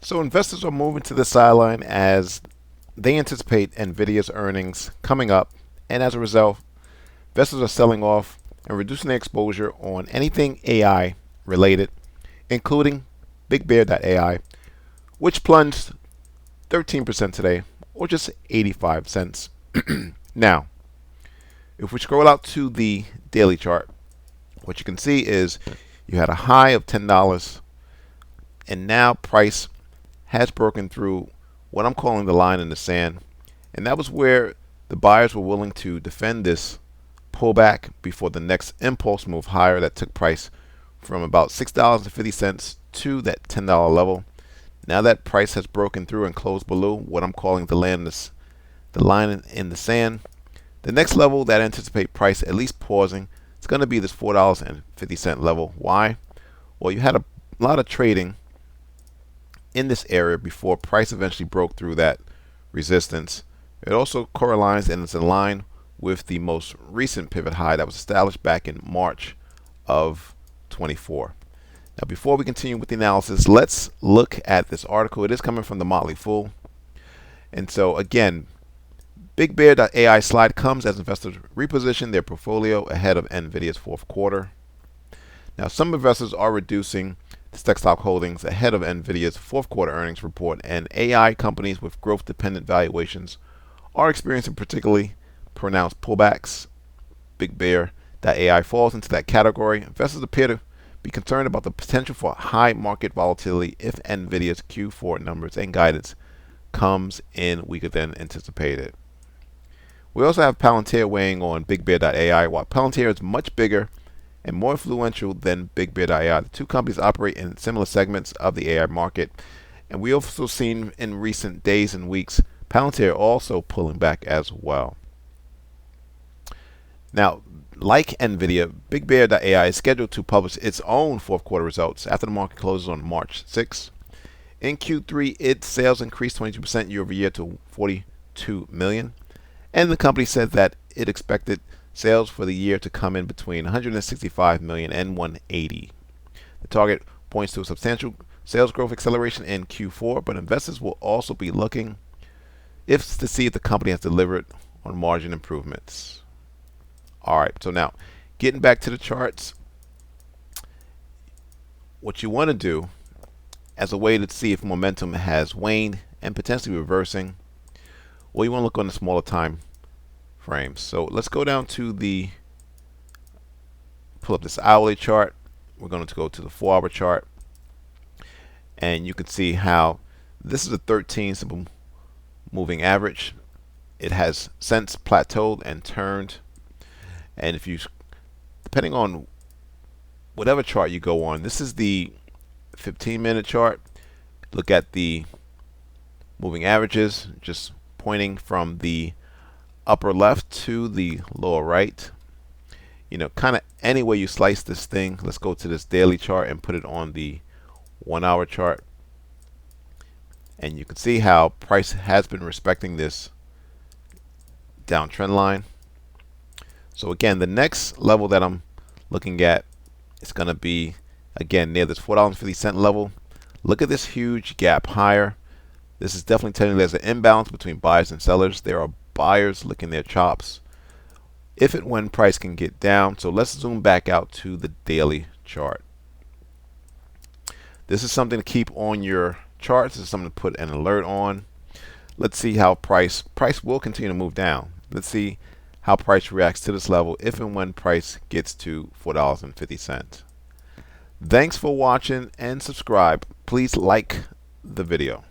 So investors are moving to the sideline as they anticipate Nvidia's earnings coming up, and as a result, investors are selling off and reducing their exposure on anything AI related, including BigBear.ai, which plunged 13% today, or just 85 cents. Now, if we scroll out to the daily chart, what you can see is you had a high of $10, and now price has broken through what I'm calling the line in the sand, and that was where the buyers were willing to defend this pullback before the next impulse move higher that took price from about $6.50 to that $10 level. Now that price has broken through and closed below what I'm calling the line in the sand, the next level that I anticipate price at least pausing, it's going to be this $4.50 level. Why? Well, you had a lot of trading in this area before price eventually broke through that resistance. It also correlates and is in line with the most recent pivot high that was established back in March of 24. Now, before we continue with the analysis, let's look at this article. It is coming from the Motley Fool. And so again, BigBear.ai slide comes as investors reposition their portfolio ahead of Nvidia's fourth quarter. Now, some investors are reducing stock holdings ahead of Nvidia's fourth quarter earnings report, and AI companies with growth-dependent valuations are experiencing particularly pronounced pullbacks. BigBear.ai falls into that category. Investors appear to be concerned about the potential for high market volatility if Nvidia's Q4 numbers and guidance comes in weaker than anticipated. We also have Palantir weighing on BigBear.ai. While Palantir is much bigger and more influential than BigBear.ai, the two companies operate in similar segments of the AI market, and we also seen in recent days and weeks Palantir also pulling back as well. Now, like Nvidia, BigBear.ai is scheduled to publish its own fourth quarter results after the market closes on March 6. In Q3, its sales increased 22% year over year to 42 million, and the company said that it expected sales for the year to come in between 165 million and 180. The target points to a substantial sales growth acceleration in Q4, but investors will also be looking to see if the company has delivered on margin improvements. All right, so now getting back to the charts, what you want to do as a way to see if momentum has waned and potentially reversing, well, you want to look on the smaller time frames. So let's go down to pull up this hourly chart. We're going to go to the 4-hour chart, and you can see how this is a 13 simple moving average. It has since plateaued and turned, and if you, depending on whatever chart you go on, this is the 15-minute chart. Look at the moving averages, just pointing from the upper left to the lower right. You know, kind of any way you slice this thing. Let's go to this daily chart and put it on the 1-hour chart, and you can see how price has been respecting this downtrend line. So again, the next level that I'm looking at is going to be again near this $4.50 level. Look at this huge gap higher. This is definitely telling you there's an imbalance between buyers and sellers. There are buyers licking their chops if and when price can get down. So let's zoom back out to the daily chart. This is something to keep on your charts. This is something to put an alert on. Let's see how price will continue to move down. Let's see how price reacts to this level if and when price gets to $4.50. Thanks for watching and subscribe. Please like the video.